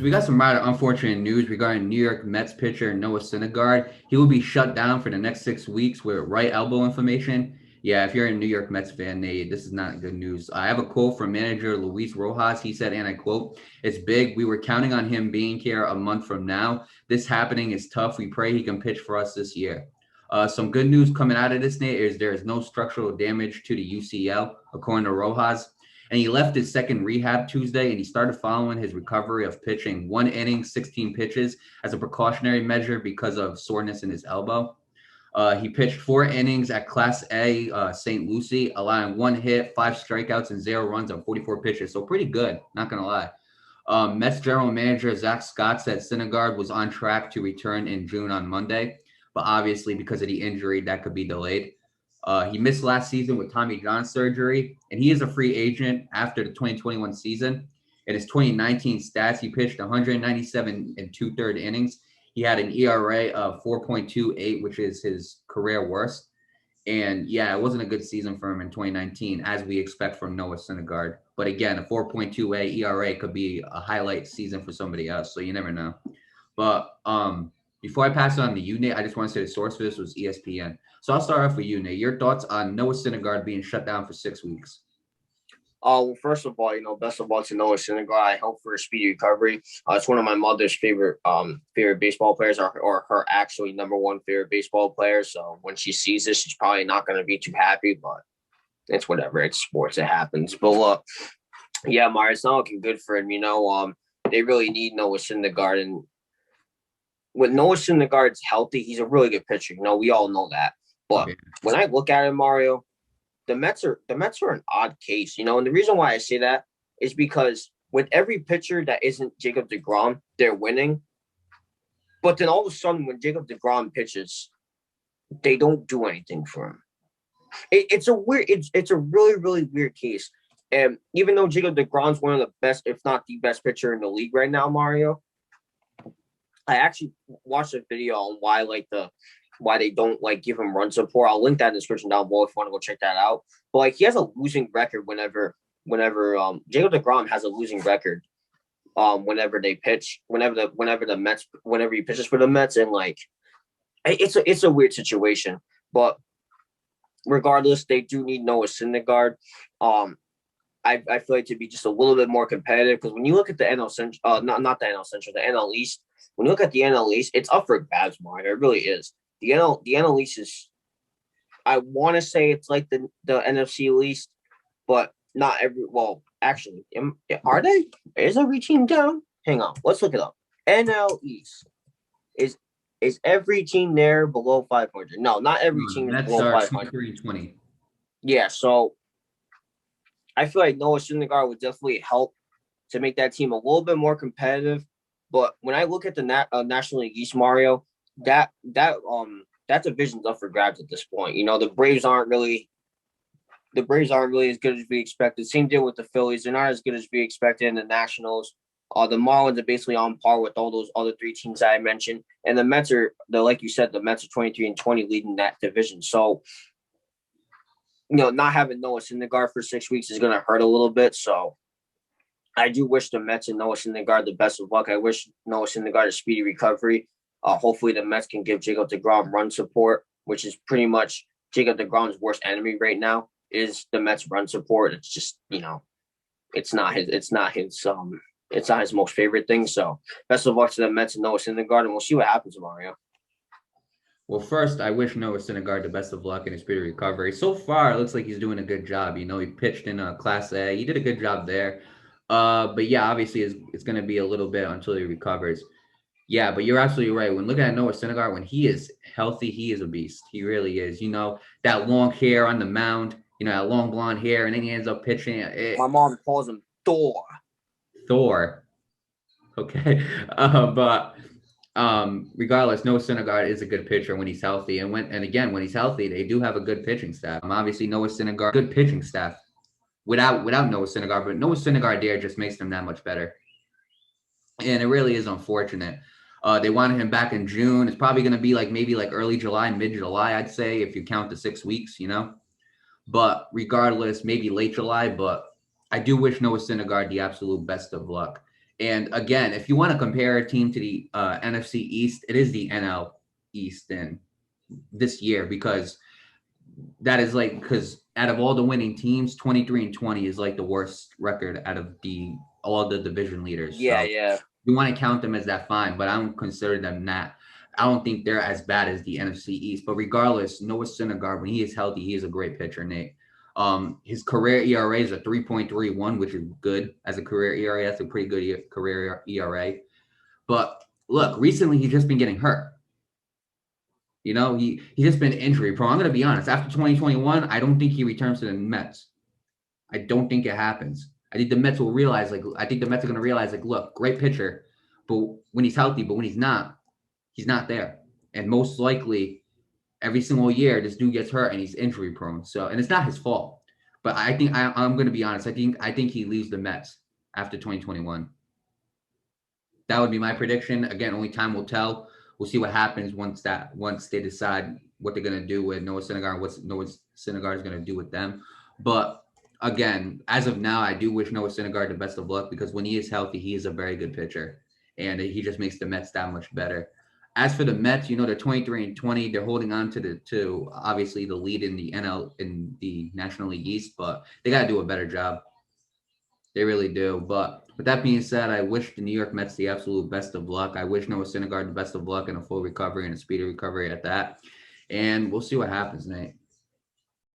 we got some rather unfortunate news regarding New York Mets pitcher Noah Syndergaard. He will be shut down for the next 6 weeks with right elbow inflammation. Yeah, if you're a New York Mets fan, this is not good news. I have a quote from manager Luis Rojas. He said, and I quote, "It's big. We were counting on him being here a month from now. This happening is tough. We pray he can pitch for us this year." Some good news coming out of this, Nate, is there is no structural damage to the UCL, according to Rojas. And he left his second rehab Tuesday, and he started following his recovery of pitching 1 inning, 16 pitches as a precautionary measure because of soreness in his elbow. He pitched 4 innings at Class A St. Lucie, allowing 1 hit, 5 strikeouts, and 0 runs on 44 pitches. So pretty good, not going to lie. Mets general manager Zach Scott said Syndergaard was on track to return in June on Monday, but obviously because of the injury, that could be delayed. He missed last season with Tommy John surgery, and he is a free agent after the 2021 season. In his 2019 stats, he pitched 197 and 2/3 innings. He had an ERA of 4.28, which is his career worst. And yeah, it wasn't a good season for him in 2019, as we expect from Noah Syndergaard. But again, a 4.28 ERA could be a highlight season for somebody else, so you never know. But before I pass it on to you, Nate, I just want to say the source for this was ESPN. So I'll start off with you, Nate. Your thoughts on Noah Syndergaard being shut down for 6 weeks? Well, first of all, best of luck to Noah Syndergaard. I hope for a speedy recovery. It's one of my mother's favorite baseball players, or her actually number one favorite baseball player. So when she sees this, she's probably not going to be too happy, but it's whatever. It's sports. It happens. But yeah, Mario, it's not looking good for him. They really need Noah Syndergaard, and when Noah Syndergaard's healthy, he's a really good pitcher. We all know that. But when I look at him, Mario, the Mets are an odd case, and the reason why I say that is because with every pitcher that isn't Jacob deGrom, they're winning. But then all of a sudden, when Jacob deGrom pitches, they don't do anything for him. It's a really, really weird case. And even though Jacob deGrom's one of the best, if not the best pitcher in the league right now, Mario, I actually watched a video on why they don't give him run support. I'll link that in the description down below if you want to go check that out. But he has a losing record whenever Jacob deGrom has a losing record whenever they pitch, whenever he pitches for the Mets, and it's a weird situation. But regardless, they do need Noah Syndergaard. I feel like to be just a little bit more competitive, because when you look at the NL Central, not the NL Central, the NL East. When you look at the NL East, it's up for grabs, Mario. It really is. The NL East is, I want to say it's like the NFC East, but not every. Well, actually, are they? Is every team down? Hang on, let's look it up. NL East is every team there below 500? No, not every team is below 500. 20. Yeah, so I feel like Noah Syndergaard would definitely help to make that team a little bit more competitive. But when I look at the National League East, Mario, that division's up for grabs at this point. The Braves aren't really as good as we expected. Same deal with the Phillies; they're not as good as we expected. And the Nationals, the Marlins are basically on par with all those other three teams that I mentioned. And the Mets like you said, the Mets are 23-20 leading that division. So, not having Noah Syndergaard for 6 weeks is going to hurt a little bit. So I do wish the Mets and Noah Syndergaard the best of luck. I wish Noah Syndergaard a speedy recovery. Hopefully the Mets can give Jacob deGrom run support, which is pretty much Jacob deGrom's worst enemy right now is the Mets run support. It's just, it's not his most favorite thing. So best of luck to the Mets and Noah Syndergaard, and we'll see what happens, Mario. Well, first, I wish Noah Syndergaard the best of luck in his speedy recovery. So far, it looks like he's doing a good job. He pitched in Class A. He did a good job there. But yeah, obviously it's going to be a little bit until he recovers. Yeah, but you're absolutely right. When looking at Noah Syndergaard, when he is healthy, he is a beast. He really is. That long hair on the mound, that long blonde hair, and then he ends up pitching. My mom calls him Thor. Thor. Okay. But regardless, Noah Syndergaard is a good pitcher when he's healthy. And when he's healthy, they do have a good pitching staff. Obviously, Noah Syndergaard, good pitching staff without Noah Syndergaard, but Noah Syndergaard there just makes them that much better. And it really is unfortunate. They wanted him back in June. It's probably going to be maybe early July, mid-July, I'd say, if you count the 6 weeks, But regardless, maybe late July. But I do wish Noah Syndergaard the absolute best of luck And again, if you want to compare a team to the NFC East, it is the NL East in this year, because that is like, because out of all the winning teams, 23-20 is like the worst record out of all the division leaders. Yeah, So yeah. you want to count them as that, fine, but I don't consider them that. I don't think they're as bad as the NFC East. But regardless, Noah Syndergaard, when he is healthy, he is a great pitcher, Nate. His career ERA is a 3.31, which is good as a career ERA. That's a pretty good career ERA. But look, recently he's just been getting hurt. You know, he's just been injury prone. I'm going to be honest. After 2021, I don't think he returns to the Mets. I don't think it happens. I think the Mets will realize, I think the Mets are going to realize, look, great pitcher, but when he's healthy, but when he's not there. And most likely, every single year, this dude gets hurt and he's injury prone. So, and it's not his fault. But I think I'm going to be honest. I think he leaves the Mets after 2021. That would be my prediction. Again, only time will tell. We'll see what happens once they decide what they're going to do with Noah Syndergaard and what Noah Syndergaard is going to do with them. But again, as of now, I do wish Noah Syndergaard the best of luck, because when he is healthy, he is a very good pitcher, and he just makes the Mets that much better. As for the Mets, they're 23-20. They're holding on to obviously the lead in the National League East, but they got to do a better job. They really do. But with that being said, I wish the New York Mets the absolute best of luck. I wish Noah Syndergaard the best of luck and a full recovery and a speedy recovery at that. And we'll see what happens, Nate.